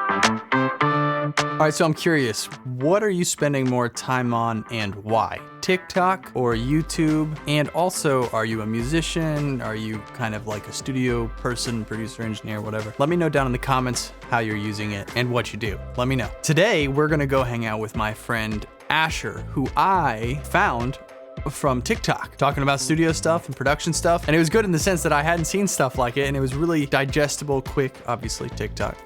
All right, so I'm curious, what are you spending more time on and why? TikTok or YouTube? And also, are you a musician? Are you kind of like a studio person, producer, engineer, whatever? Let me know down in the comments how you're using it and what you do. Let me know. Today, we're gonna go hang out with my friend Asher, who I found from TikTok, talking about studio stuff and production stuff. And it was good in the sense that I hadn't seen stuff like it, and it was really digestible, quick, obviously TikTok.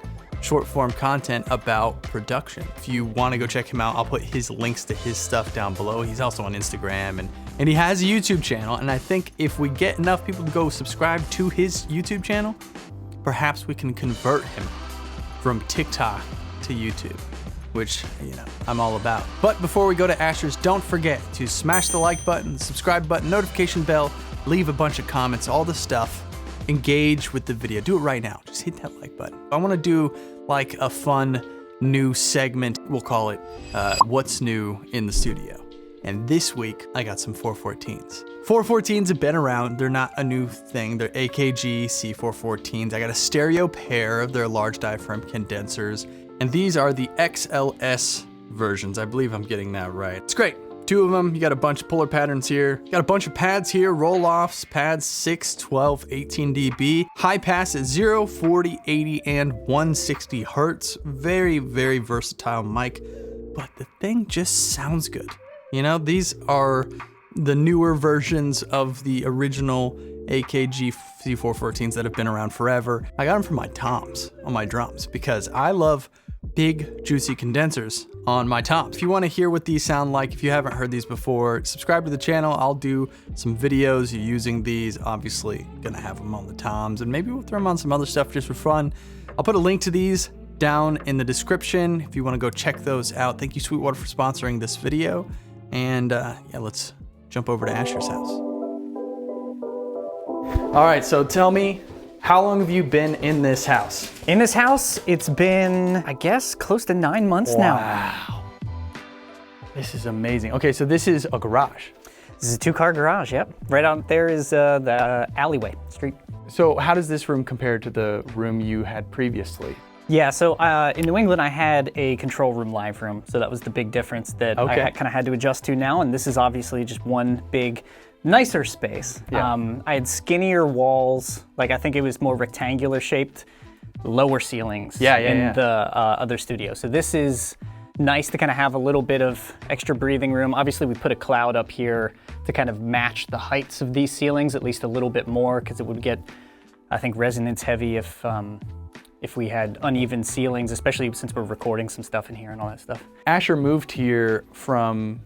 Short form content about production. If you want to go check him out, I'll put his links to his stuff down below. He's also on Instagram and he has a YouTube channel. And I think if we get enough people to go subscribe to his YouTube channel, perhaps we can convert him from TikTok to YouTube, which, you know, I'm all about. But before we go to Asher's, don't forget to smash the like button, subscribe button, notification bell, leave a bunch of comments, all the stuff. Engage with the video. Do it right now. Just hit that like button. I want to do like a fun new segment. We'll call it What's New in the Studio. And this week, I got some 414s. 414s have been around. They're not a new thing. They're AKG C414s. I got a stereo pair of their large diaphragm condensers. And these are the XLS versions. I believe I'm getting that right. It's great. Two of them, you got a bunch of puller patterns here. You got a bunch of pads here, roll-offs, pads 6, 12, 18 dB. High pass at 0, 40, 80, and 160 hertz. Very, very versatile mic, but the thing just sounds good. You know, these are the newer versions of the original AKG C414s that have been around forever. I got them for my toms on my drums because I love big, juicy condensers on my toms. If you want to hear what these sound like, if you haven't heard these before, subscribe to the channel. I'll do some videos using these. Obviously, gonna have them on the toms, and maybe we'll throw them on some other stuff just for fun. I'll put a link to these down in the description if you want to go check those out. Thank you, Sweetwater, for sponsoring this video. And yeah, let's jump over to Asher's house. All right, so tell me, how long have you been in this house? In this house, it's been, I guess, close to 9 months now. Wow. This is amazing. Okay, so this is a garage. This is a 2-car garage, yep. Right out there is the alleyway, street. So how does this room compare to the room you had previously? Yeah, so in New England, I had a control room live room. So that was the big difference that I kind of had to adjust to now. And this is obviously just one big, nicer space. Yeah. I had skinnier walls, like I think it was more rectangular shaped, lower ceilings in the other studio. So this is nice to kind of have a little bit of extra breathing room. Obviously we put a cloud up here to kind of match the heights of these ceilings, at least a little bit more, because it would get, I think, resonance heavy if we had uneven ceilings, especially since we're recording some stuff in here and all that stuff. Asher moved here from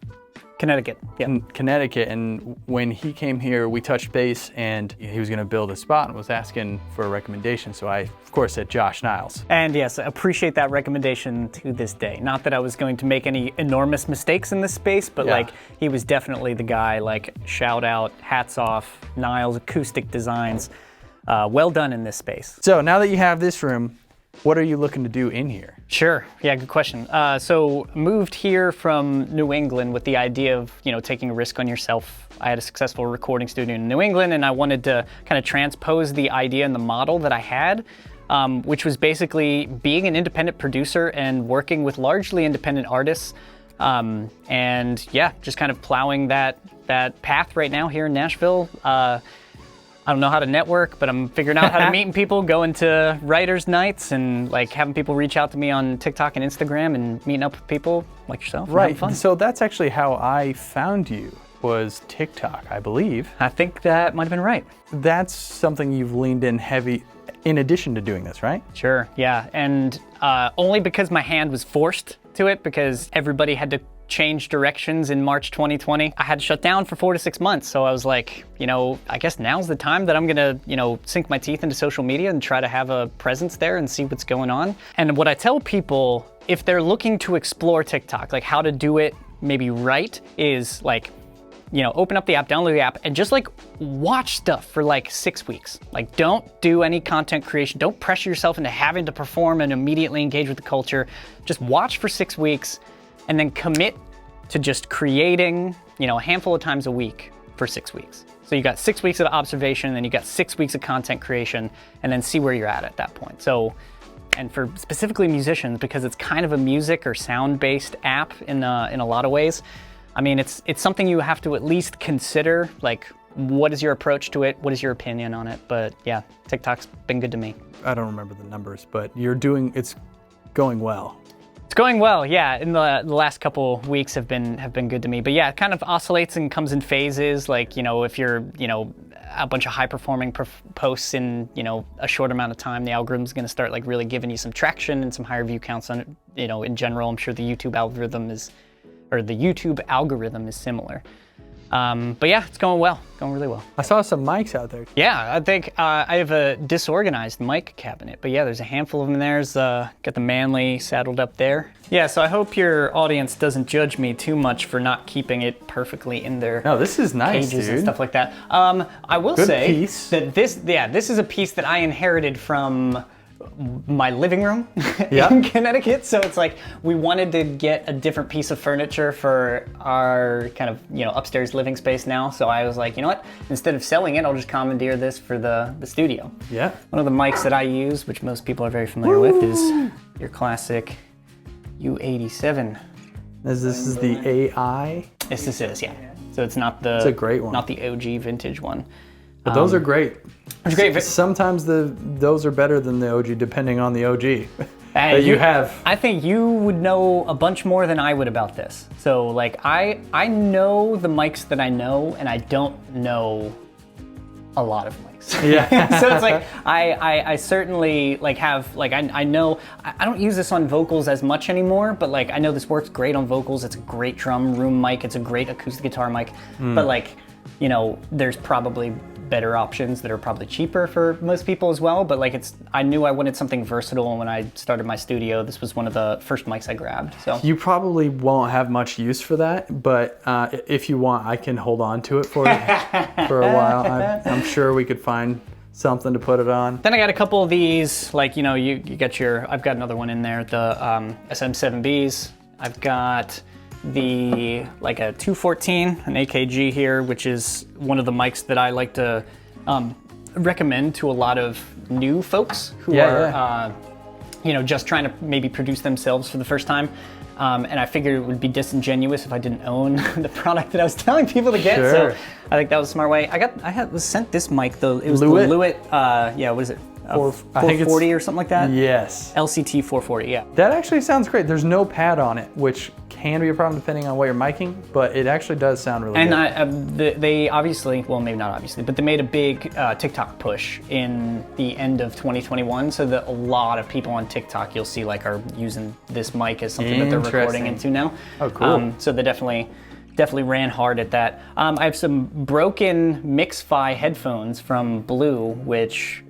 Connecticut, yeah. Connecticut, and when he came here, we touched base, and he was gonna build a spot and was asking for a recommendation, so I, of course, said Josh Niles. And yes, I appreciate that recommendation to this day. Not that I was going to make any enormous mistakes in this space, but like, he was definitely the guy, like, shout out, hats off, Niles Acoustic Designs. Well done in this space. So now that you have this room, what are you looking to do in here? Sure, yeah, good question. So moved here from New England with the idea of, you know, taking a risk on yourself. I had a successful recording studio in New England, and I wanted to kind of transpose the idea and the model that I had, which was basically being an independent producer and working with largely independent artists. And yeah, just kind of plowing that path right now here in Nashville. I don't know how to network, but I'm figuring out how to meet people, going to writers' nights and like having people reach out to me on TikTok and Instagram and meeting up with people like yourself. Right, fun. So that's actually how I found you, was TikTok, I believe. I think that might have been right. That's something you've leaned in heavy in addition to doing this, right? Sure, yeah, and only because my hand was forced to it, because everybody had to change directions in March 2020. I had to shut down for 4 to 6 months. So I was like, you know, I guess now's the time that I'm gonna, you know, sink my teeth into social media and try to have a presence there and see what's going on. And what I tell people, if they're looking to explore TikTok, like how to do it maybe right, is like, you know, open up the app, download the app, and just like watch stuff for like 6 weeks. Like, don't do any content creation. Don't pressure yourself into having to perform and immediately engage with the culture. Just watch for 6 weeks and then commit to just creating, you know, a handful of times a week for 6 weeks. So you got 6 weeks of observation, then you got 6 weeks of content creation, and then see where you're at that point. So and for specifically musicians, because it's kind of a music or sound-based app in a lot of ways. I mean, it's something you have to at least consider, like, what is your approach to it? What is your opinion on it? But yeah, TikTok's been good to me. I don't remember the numbers, but it's going well. It's going well, yeah. In the last couple weeks have been good to me. But yeah, it kind of oscillates and comes in phases. Like, you know, if you're, you know, a bunch of high performing posts in, you know, a short amount of time, the algorithm's going to start like really giving you some traction and some higher view counts on it. You know, in general, I'm sure the YouTube algorithm is similar. But yeah, it's going well, going really well. I saw some mics out there. Yeah, I think I have a disorganized mic cabinet, but yeah, there's a handful of them there. Got the Manly saddled up there. Yeah, so I hope your audience doesn't judge me too much for not keeping it perfectly in their this is nice, pages dude. And stuff like that. I will say piece. that this is a piece that I inherited from my living room Yep. in Connecticut. So it's like we wanted to get a different piece of furniture for our kind of, you know, upstairs living space now. So I was like, you know what? Instead of selling it, I'll just commandeer this for the studio. Yeah. One of the mics that I use, which most people are very familiar with, is your classic U87. This is the AI. This is, yeah. So it's not It's a great one. not the OG vintage one. But those are great. It's great. Sometimes those are better than the OG, depending on the OG that you have. I think you would know a bunch more than I would about this. So like I know the mics that I know, and I don't know a lot of mics. Yeah. So it's like I certainly like have like I know I don't use this on vocals as much anymore, but like I know this works great on vocals. It's a great drum room mic. It's a great acoustic guitar mic. But like, you know, there's probably better options that are probably cheaper for most people as well. But like I knew I wanted something versatile, and when I started my studio, this was one of the first mics I grabbed. So you probably won't have much use for that, but if you want, I can hold on to it for you for a while. I'm sure we could find something to put it on. Then I got a couple of these, like, you know, you got I've got another one in there, the SM7Bs. I've got like a 214, an AKG here, which is one of the mics that I like to recommend to a lot of new folks who are, you know, just trying to maybe produce themselves for the first time. And I figured it would be disingenuous if I didn't own the product that I was telling people to get. Sure. So I think that was a smart way. I was sent this mic though. It was Lewitt? the Lewitt, what is it? I think it's 440 or something like that? Yes. LCT 440, yeah. That actually sounds great. There's no pad on it, which can be a problem depending on what you're miking, but it actually does sound really good. And they obviously, well, maybe not obviously, but they made a big TikTok push in the end of 2021, so that a lot of people on TikTok you'll see like are using this mic as something that they're recording into now. Oh, cool. So they definitely ran hard at that. I have some broken Mix-Fi headphones from Blue, which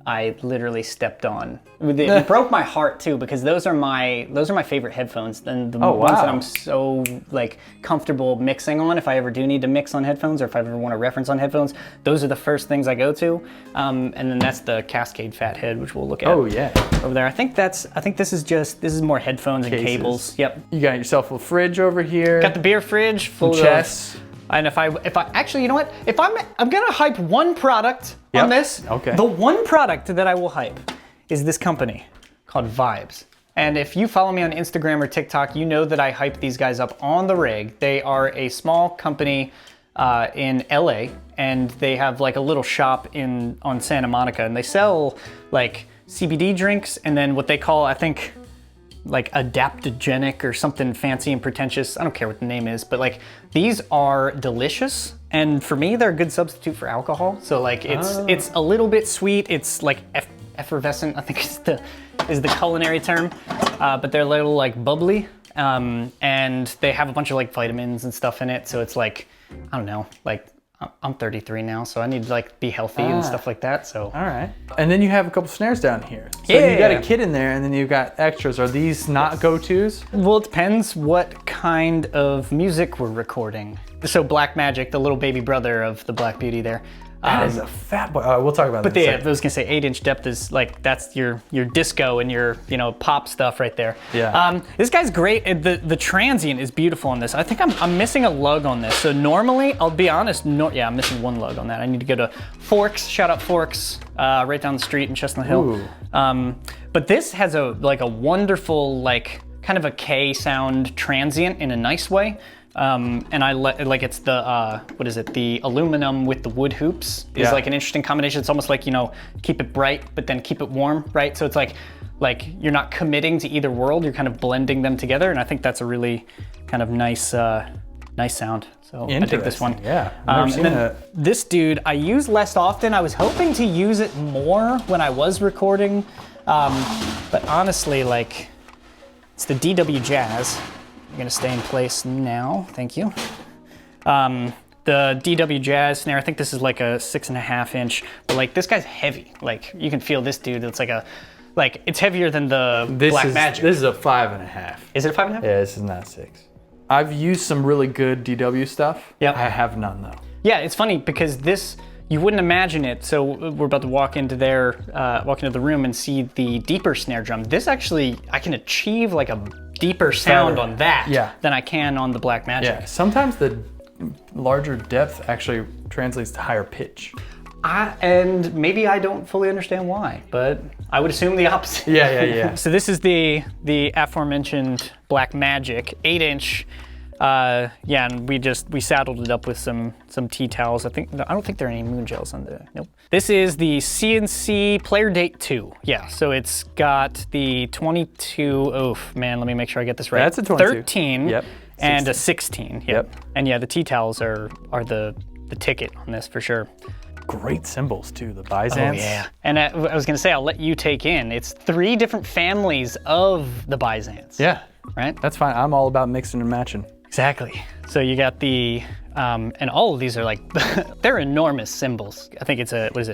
I literally stepped on. It broke my heart too, because those are my favorite headphones, and the ones that I'm so like comfortable mixing on. If I ever do need to mix on headphones, or if I ever want to reference on headphones, those are the first things I go to. And then that's the Cascade Fathead, which we'll look at. Oh yeah. Over there. I think this is more headphones and cables. Yep. You got yourself a fridge over here. Got the beer fridge full of chests. And if I actually, you know what? If I'm gonna hype one product on this. Okay. The one product that I will hype is this company called Vibes. And if you follow me on Instagram or TikTok, you know that I hype these guys up on the rig. They are a small company in LA, and they have like a little shop on Santa Monica, and they sell like CBD drinks, and then what they call, I think, like adaptogenic or something fancy and pretentious. I don't care what the name is, but like these are delicious, and for me they're a good substitute for alcohol. So like it's a little bit sweet. It's like effervescent, I think is the culinary term, but they're a little like bubbly, and they have a bunch of like vitamins and stuff in it. So it's like, I don't know, like I'm 33 now, so I need to like be healthy and stuff like that. So all right. And then you have a couple snares down here. So you got a kit in there, and then you've got extras. Are these not go-tos? Well, it depends what kind of music we're recording. So Black Magic, the little baby brother of the Black Beauty there. That is a fat boy. We'll talk about that. But I was gonna say 8-inch depth is like, that's your disco and your, you know, pop stuff right there. Yeah. This guy's great. The transient is beautiful on this. I think I'm missing a lug on this. So normally, I'll be honest, I'm missing one lug on that. I need to go to Forks. Shout out Forks, right down the street in Chestnut Hill. But this has a wonderful kind of a K sound transient in a nice way. And I like it's the what is it? The aluminum with the wood hoops is like an interesting combination. It's almost like, keep it bright but then keep it warm, right? So it's like you're not committing to either world. You're kind of blending them together, and I think that's a really kind of nice sound. So I dig this one. Yeah. I've never seen that. This dude I use less often. I was hoping to use it more when I was recording, but honestly, it's the DW Jazz. You're gonna stay in place now, thank you. The DW Jazz snare, I think this is like a 6.5 inch, but this guy's heavy. You can feel this dude, it's it's heavier than the Black Magic. This is a 5.5. Is it a 5.5? Yeah, this is not 6. I've used some really good DW stuff. Yep. I have none though. Yeah, it's funny because this, you wouldn't imagine it. So we're about to walk into the room and see the deeper snare drum. This actually, I can achieve a deeper sound on that than I can on the Black Magic. Yeah, sometimes the larger depth actually translates to higher pitch. And maybe I don't fully understand why, but I would assume the opposite. Yeah. So this is the aforementioned Black Magic 8-inch. And we saddled it up with some tea towels. I don't think there are any moon gels on the, nope. This is the CNC Player Date 2. Yeah, so it's got the 22, let me make sure I get this right. That's a 22. 13 and 16. A 16. Yep. And the tea towels are the ticket on this for sure. Great cymbals too, the Byzance. Oh yeah. And I was gonna say, I'll let you take in. It's 3 different families of the Byzance. Yeah. Right? That's fine. I'm all about mixing and matching. Exactly. So you got the, and all of these are they're enormous cymbals. I think it's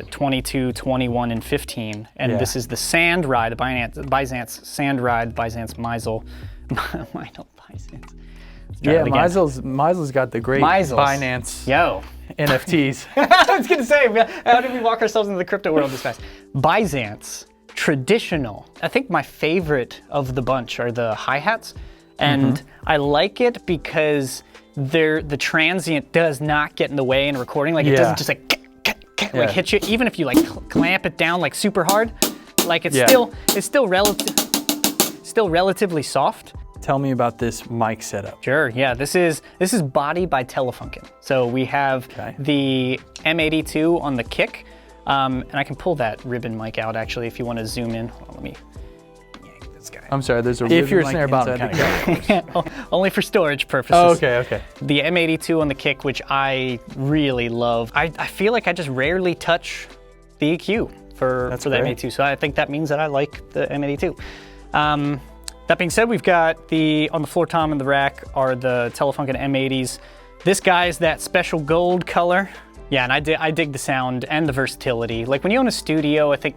22, 21, and 15. And this is the Sand Ride, the Byzance Sand Ride, Byzance Meisel. Byzance. Yeah, Meisel's got the great Binance NFTs. I was gonna say, how did we walk ourselves into the crypto world this fast? Byzance, traditional. I think my favorite of the bunch are the hi-hats. And I like it because the transient does not get in the way in recording. It doesn't just hit you. Even if you clamp it down super hard, it's still relatively soft. Tell me about this mic setup. Sure, yeah, this is Body by Telefunken. So we have the M82 on the kick, and I can pull that ribbon mic out actually if you want to zoom in. Let me yank this guy. I'm sorry, there's a ribbon mic. If you're snare bottom kind of guy. Only for storage purposes. Oh, okay. The M82 on the kick, which I really love. I feel like I just rarely touch the EQ for the M82, so I think that means that I like the M82. That being said, we've got on the floor tom and the rack are the Telefunken M80s. This guy's that special gold color. Yeah, and I dig the sound and the versatility. When you own a studio, I think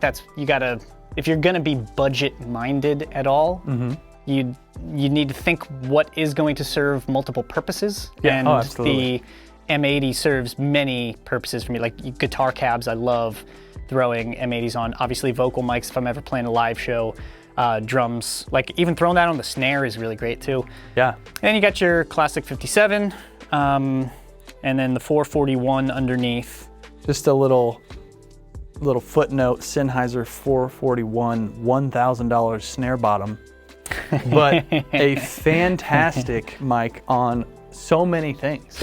if you're gonna be budget minded at all, you need to think what is going to serve multiple purposes. Yeah, and absolutely. The M80 serves many purposes for me. Guitar cabs, I love throwing M80s on. Obviously vocal mics if I'm ever playing a live show. Drums, even throwing that on the snare is really great too. Yeah. And you got your classic 57, and then the 441 underneath. Just a little footnote, Sennheiser 441, $1,000 snare bottom, but a fantastic mic on so many things.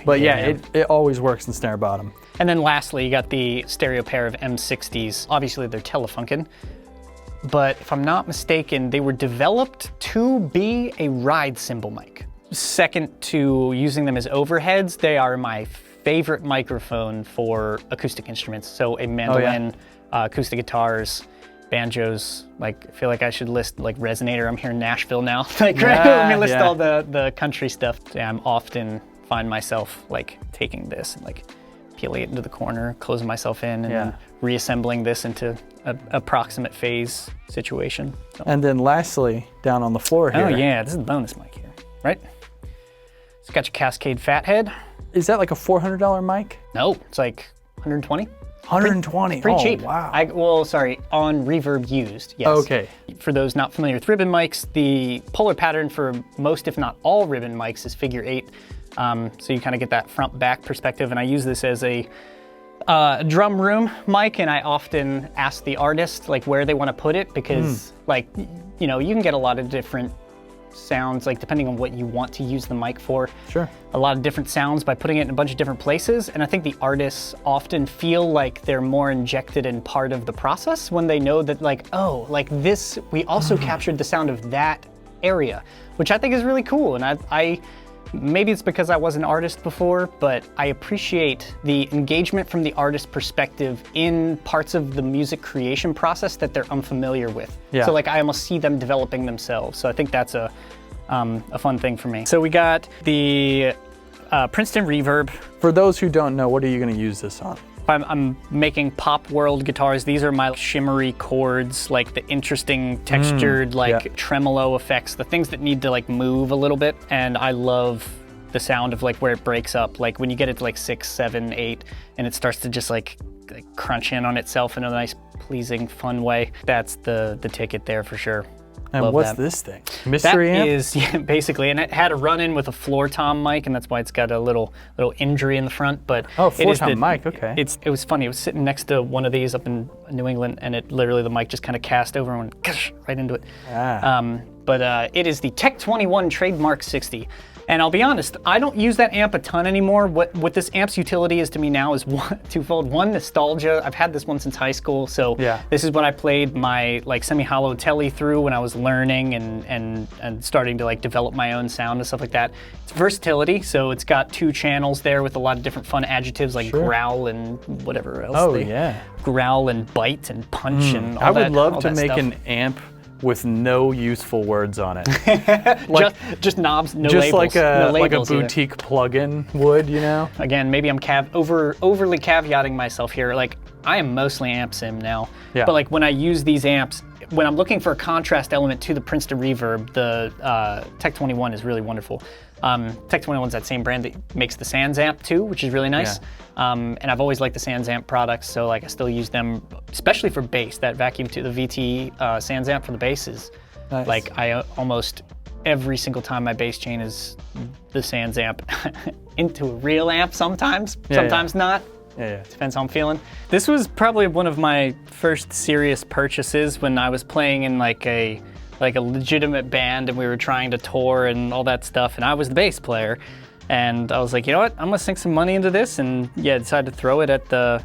But it always works in snare bottom. And then lastly, you got the stereo pair of M60s. Obviously they're Telefunken. But if I'm not mistaken, they were developed to be a ride cymbal mic. Second to using them as overheads, they are my favorite microphone for acoustic instruments. So a mandolin, acoustic guitars, banjos. I feel like I should list Resonator. I'm here in Nashville now. Let me list all the country stuff. Yeah, I'm often find myself taking this and peeling it into the corner, closing myself in, and then reassembling this into an approximate phase situation. So. And then lastly, down on the floor here. Oh yeah, this is the bonus mic here, right? It's got your Cascade Fathead. Is that a $400 mic? No, it's 120. 120. Pretty cheap. Wow. On Reverb used. Yes. Okay. For those not familiar with ribbon mics, the polar pattern for most, if not all, ribbon mics is figure 8. So you kind of get that front-back perspective, and I use this as a a drum room mic, and I often ask the artist like where they want to put it because like, you know, you can get a lot of different sounds, like depending on what you want to use the mic for. Sure. A lot of different sounds by putting it in a bunch of different places. And I think the artists often feel like they're more injected in part of the process when they know that like, oh, like this, we also captured the sound of that area, which I think is really cool. And I maybe it's because I was an artist before, but I appreciate the engagement from the artist perspective in parts of the music creation process that they're unfamiliar with. Yeah. So like I almost see them developing themselves. So I think that's a fun thing for me. So we got the Princeton Reverb. For those who don't know, what are you going to use this on? I'm making pop world guitars. These are my shimmery chords, like the interesting textured, tremolo effects, the things that need to like move a little bit. And I love the sound of like where it breaks up. Like when you get it to like 6, 7, 8, and it starts to just like crunch in on itself in a nice, pleasing, fun way. That's the ticket there for sure. And love what's that. This thing? Mystery amp? That is, yeah, basically, and it had a run-in with a floor tom mic, and that's why it's got a little injury in the front. But oh, floor tom mic, okay. It was funny. I was sitting next to one of these up in New England, and it literally the mic just kind of cast over and went right into it. But it is the Tech 21 Trademark 60. And I'll be honest, I don't use that amp a ton anymore. What this amp's utility is to me now is twofold. One, nostalgia. I've had this one since high school, so this is what I played my like semi-hollow telly through when I was learning and starting to like develop my own sound and stuff like that. It's versatility, so it's got 2 channels there with a lot of different fun adjectives like growl and whatever else. Oh yeah. Growl and bite and punch and all I that. would love to make stuff. an amp with no useful words on it. Like, just knobs, no just labels. Just like a either. boutique plugin would, you know? Again, maybe I'm overly caveating myself here. Like, I am mostly amp sim now. Yeah. But like when I use these amps, when I'm looking for a contrast element to the Princeton Reverb, the Tech 21 is really wonderful. Tech 21 is that same brand that makes the Sans amp too, which is really nice. And I've always liked the Sans amp products, so like I still use them, especially for bass. That vacuum to the VT Sans amp for the bass is nice. Like I almost every single time my bass chain is the Sans amp into a real amp sometimes, sometimes not. Yeah. Depends how I'm feeling. This was probably one of my first serious purchases when I was playing in like a legitimate band and we were trying to tour and all that stuff, and I was the bass player. And I was like, you know what, I'm gonna sink some money into this, and decided to throw it at the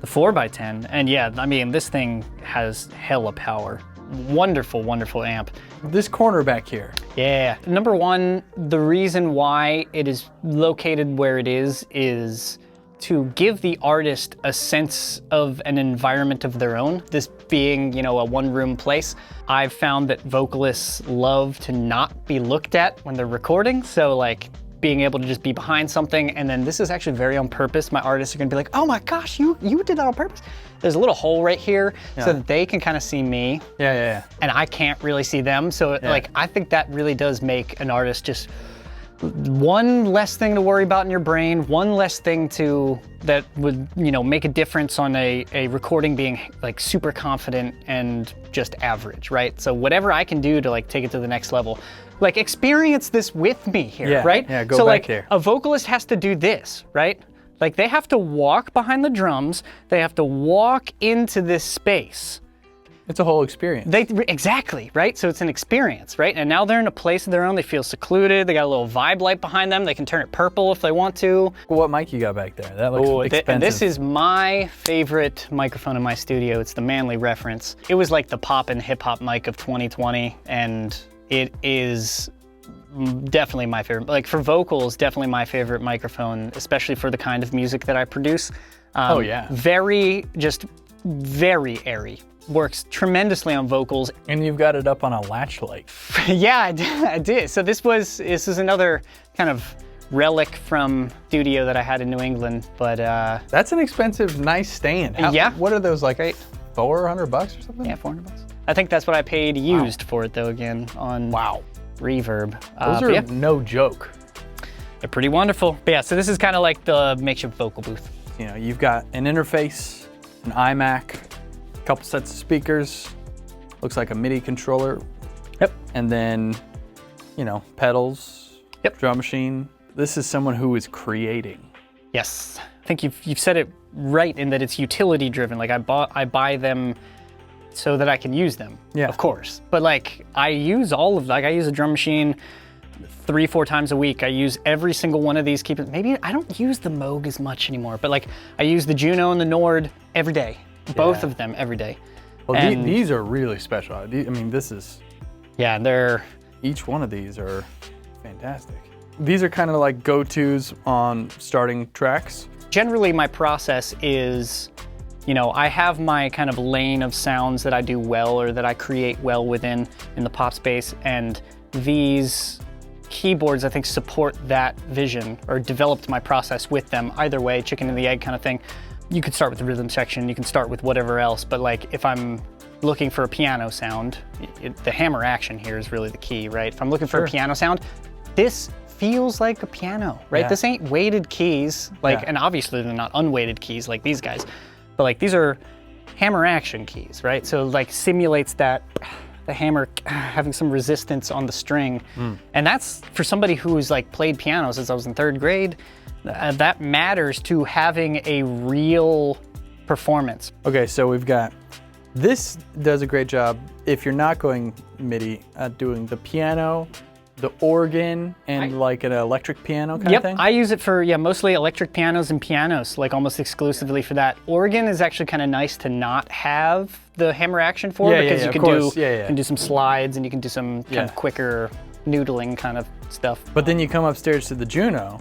4x10. And I mean, this thing has hella power. Wonderful, wonderful amp. This corner back here. Yeah. Number one, the reason why it is located where it is to give the artist a sense of an environment of their own. This being, a one-room place. I've found that vocalists love to not be looked at when they're recording, so like being able to just be behind something, and then this is actually very on purpose. My artists are gonna be like, oh my gosh, you did that on purpose. There's a little hole right here so that they can kind of see me. Yeah. And I can't really see them, so like I think that really does make an artist just one less thing to worry about in your brain, one less thing that would, make a difference on a recording being like super confident and just average, right? So whatever I can do to like take it to the next level, like experience this with me here, right? Yeah, go so back like there. A vocalist has to do this, right? Like they have to walk behind the drums, they have to walk into this space. It's a whole experience. Exactly, right? So it's an experience, right? And now they're in a place of their own. They feel secluded. They got a little vibe light behind them. They can turn it purple if they want to. What mic you got back there? That looks expensive. And this is my favorite microphone in my studio. It's the Manley Reference. It was like the pop and hip hop mic of 2020, and it is definitely my favorite. Like for vocals, definitely my favorite microphone, especially for the kind of music that I produce. Very airy. Works tremendously on vocals. And you've got it up on a latch light. Yeah, I did. So this is another kind of relic from studio that I had in New England, but that's an expensive, nice stand. What are those, like $400 or something? Yeah, $400. I think that's what I paid used for it though, again, on Reverb. Those are no joke. They're pretty wonderful. But yeah, so this is kind of like the makeshift vocal booth. You've got an interface, an iMac, couple sets of speakers, looks like a MIDI controller. Yep. And then, pedals, drum machine. This is someone who is creating. Yes, I think you've said it right in that it's utility driven. Like I buy them so that I can use them, of course. But like I use all of, like I use a drum machine 3-4 times a week. I use every single one of these. Maybe I don't use the Moog as much anymore, but like I use the Juno and the Nord every day. Both of them every day. Well, these are really special. I mean, this is... Yeah, they're... Each one of these are fantastic. These are kind of like go-tos on starting tracks. Generally, my process is, you know, I have my kind of lane of sounds that I do well or that I create well within in the pop space, and these keyboards, I think, support that vision or developed my process with them. Either way, chicken and the egg kind of thing. You could start with the rhythm section, you can start with whatever else, but like if I'm looking for a piano sound, the hammer action here is really the key, right? If I'm looking for a piano sound, this feels like a piano, right? Yeah. This ain't weighted keys, like, and obviously they're not unweighted keys like these guys, but like these are hammer action keys, right? So like simulates that, the hammer having some resistance on the string. And that's for somebody who's like played piano since I was in 3rd grade, that matters to having a real performance. Okay, so we've got, this does a great job, if you're not going MIDI, at doing the piano, the organ, and like an electric piano kind of thing? I use it for, mostly electric pianos and pianos, like almost exclusively for that. Organ is actually kind of nice to not have the hammer action for, because you can do some slides and you can do some kind of quicker noodling kind of stuff. But then you come upstairs to the Juno.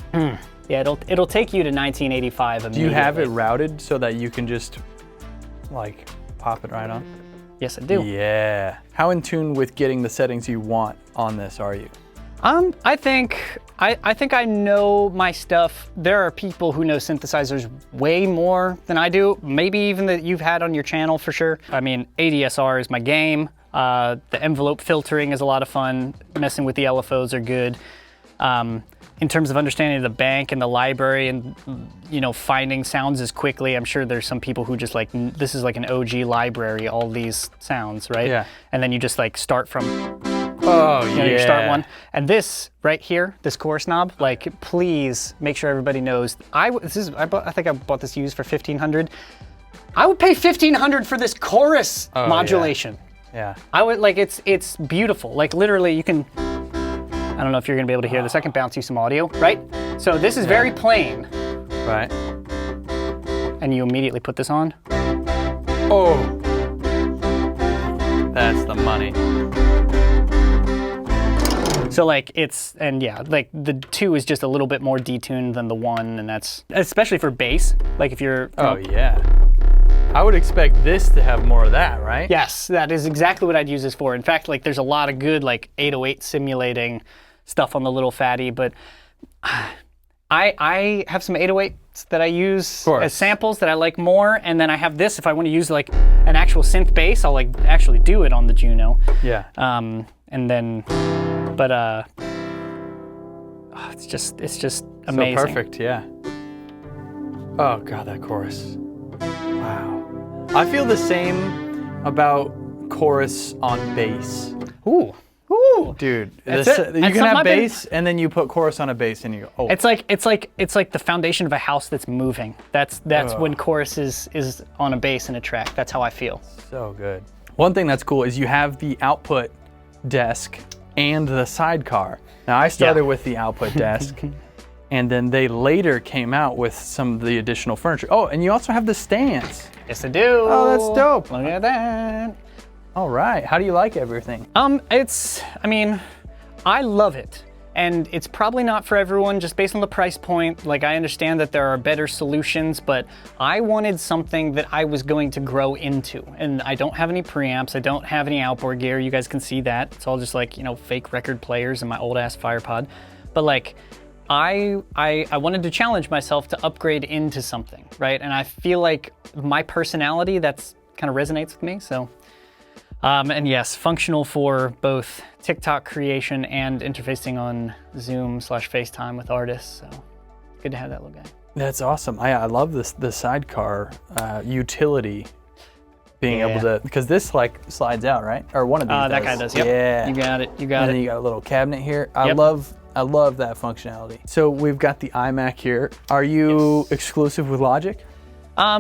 Yeah, it'll take you to 1985 immediately. Do you have it routed so that you can just like pop it right on? Yes, I do. Yeah. How in tune with getting the settings you want on this are you? I think I know my stuff. There are people who know synthesizers way more than I do, maybe even that you've had on your channel for sure. I mean, ADSR is my game. The envelope filtering is a lot of fun. Messing with the LFOs are good. In terms of understanding the bank and the library and, you know, finding sounds as quickly, I'm sure there's some people who just like, this is like an OG library, all these sounds, right? Yeah. And then you just like start from, you start one. And this right here, this chorus knob, like please make sure everybody knows, I think I bought this used for $1,500. I would pay $1,500 for this chorus modulation. Yeah. I would, like, it's beautiful. Like literally you can, I don't know if you're gonna be able to hear this. I can bounce you some audio, right? So this is very plain. Right. And you immediately put this on. Oh. That's the money. So like like the 2 is just a little bit more detuned than the 1, and that's, especially for bass. Like if you're... Oh yeah. I would expect this to have more of that, right? Yes, that is exactly what I'd use this for. In fact, like there's a lot of good like 808 simulating stuff on the little fatty, but I have some 808s that I use as samples that I like more, and then I have this if I want to use like an actual synth bass, I'll like actually do it on the Juno. Yeah. And then, but it's just amazing. So perfect, yeah. Oh God, that chorus. Wow. I feel the same about chorus on bass. Ooh. Dude, you can have bass and then you put chorus on a bass and you go, oh. It's like the foundation of a house that's moving. That's when chorus is on a bass in a track. That's how I feel. So good. One thing that's cool is you have the output desk and the sidecar. Now I started with the output desk and then they later came out with some of the additional furniture. Oh, and you also have the stands. Yes, I do. Oh, that's dope. Look at that. All right, how do you like everything? I mean, I love it. And it's probably not for everyone just based on the price point. Like I understand that there are better solutions, but I wanted something that I was going to grow into. And I don't have any preamps, I don't have any outboard gear. You guys can see that. It's all just like, you know, fake record players and my old ass FirePod. But like, I wanted to challenge myself to upgrade into something, right? And I feel like my personality, that's kind of resonates with me, so. And yes, functional for both TikTok creation and interfacing on Zoom/FaceTime with artists. So good to have that little guy. That's awesome. I love the sidecar utility, being able to, because this like slides out, right? Or one of these that guy does, yep. Yeah. You got it, And then you got a little cabinet here. I love I love that functionality. So we've got the iMac here. Are you exclusive with Logic?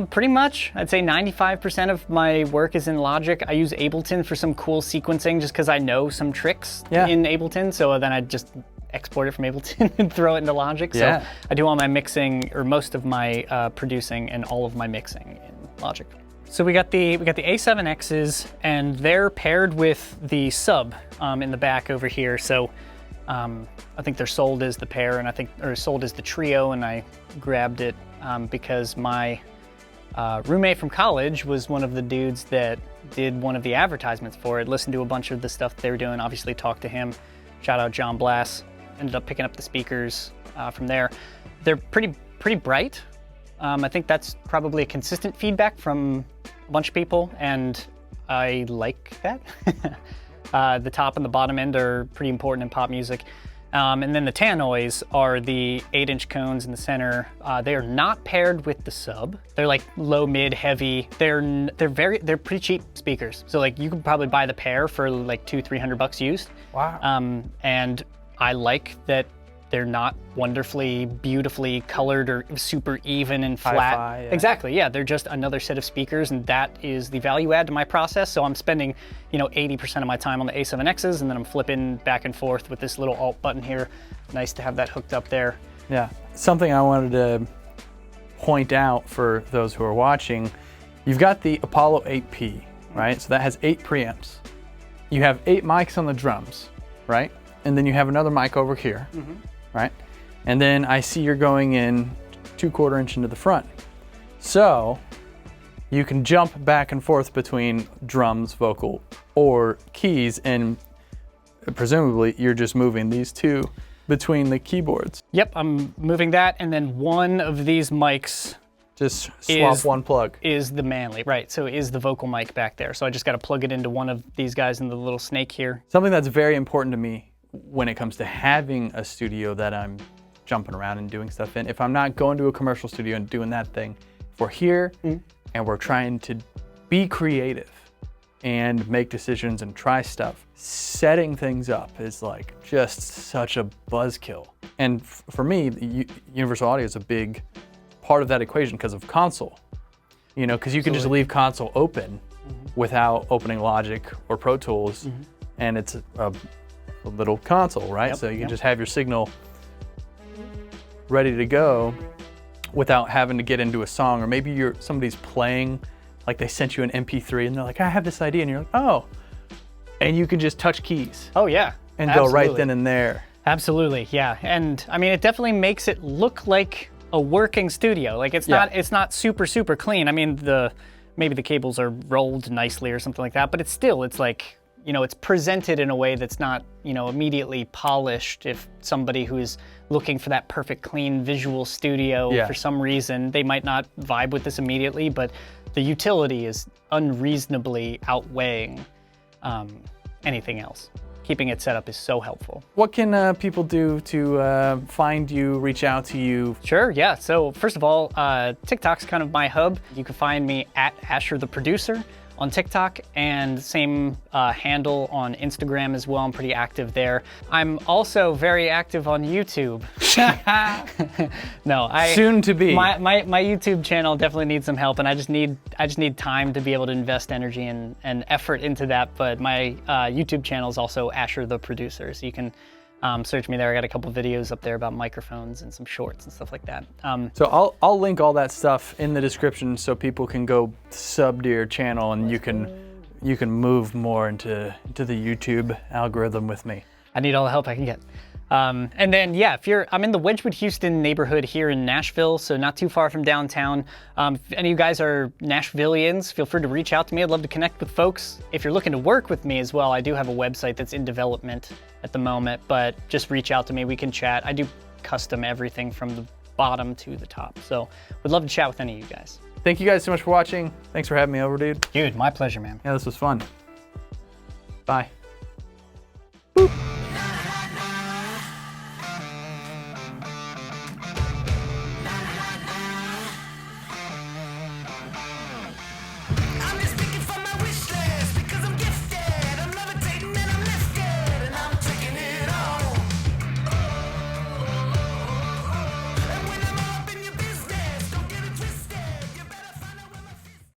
Pretty much. I'd say 95% of my work is in Logic. I use Ableton for some cool sequencing just because I know some tricks in Ableton. So then I just export it from Ableton and throw it into Logic. So I do all my mixing, or most of my producing and all of my mixing in Logic. So we got the A7Xs, and they're paired with the sub in the back over here. So I think they're sold as the pair, and or sold as the trio, and I grabbed it because my roommate from college was one of the dudes that did one of the advertisements for it. Listened to a bunch of the stuff they were doing, obviously talked to him. Shout out John Blass. Ended up picking up the speakers from there. They're pretty bright. I think that's probably a consistent feedback from a bunch of people, and I like that. The top and the bottom end are pretty important in pop music. And then the tannoys are the 8-inch cones in the center. They are not paired with the sub. They're like low, mid, heavy. They're pretty cheap speakers. So like you could probably buy the pair for like $200-300 used. Wow. And I like that they're not wonderfully, beautifully colored or super even and flat. Hi-fi, yeah. Exactly, yeah. They're just another set of speakers, and that is the value add to my process. So I'm spending, 80% of my time on the A7Xs, and then I'm flipping back and forth with this little alt button here. Nice to have that hooked up there. Yeah, something I wanted to point out for those who are watching, you've got the Apollo 8P, right? So that has 8 preamps. You have 8 mics on the drums, right? And then you have another mic over here, right? And then I see you're going in 2/4 inch into the front. So you can jump back and forth between drums, vocal, or keys, and presumably you're just moving these two between the keyboards. Yep, I'm moving that, and then one of these mics just swap one plug. Is the manly, right, so is the vocal mic back there. So I just gotta plug it into one of these guys in the little snake here. Something that's very important to me when it comes to having a studio that I'm jumping around and doing stuff in. If I'm not going to a commercial studio and doing that thing, if we're here and we're trying to be creative and make decisions and try stuff, setting things up is like just such a buzzkill. And for me, Universal Audio is a big part of that equation because of console. Because you can just leave console open without opening Logic or Pro Tools, and it's a little console, right? Yep, so you can just have your signal ready to go without having to get into a song, or maybe somebody's playing, like they sent you an MP3 and they're like, I have this idea, and you're like, oh, and you can just touch keys. Oh yeah, and go right then and there. Absolutely, yeah. And I mean, it definitely makes it look like a working studio. Like it's not super clean. I mean, maybe the cables are rolled nicely or something like that, but it's like, it's presented in a way that's not, immediately polished. If somebody who's looking for that perfect, clean visual studio for some reason, they might not vibe with this immediately, but the utility is unreasonably outweighing anything else. Keeping it set up is so helpful. What can people do to find you, reach out to you? Sure, yeah. So first of all, TikTok's kind of my hub. You can find me at Asher the Producer on TikTok, and same handle on Instagram as well. I'm pretty active there. I'm also very active on YouTube. No, soon to be. My YouTube channel definitely needs some help, and I just need time to be able to invest energy and effort into that. But my YouTube channel is also Asher the Producer, so you can search me there. I got a couple videos up there about microphones and some shorts and stuff like that. So I'll link all that stuff in the description so people can go sub to your channel, and you can move more into the YouTube algorithm with me. I need all the help I can get. And then, yeah, I'm in the Wedgwood, Houston neighborhood here in Nashville, so not too far from downtown. If any of you guys are Nashvillians, feel free to reach out to me. I'd love to connect with folks. If you're looking to work with me as well, I do have a website that's in development at the moment, but just reach out to me. We can chat. I do custom everything from the bottom to the top, so would love to chat with any of you guys. Thank you guys so much for watching. Thanks for having me over, dude. Dude, my pleasure, man. Yeah, this was fun. Bye.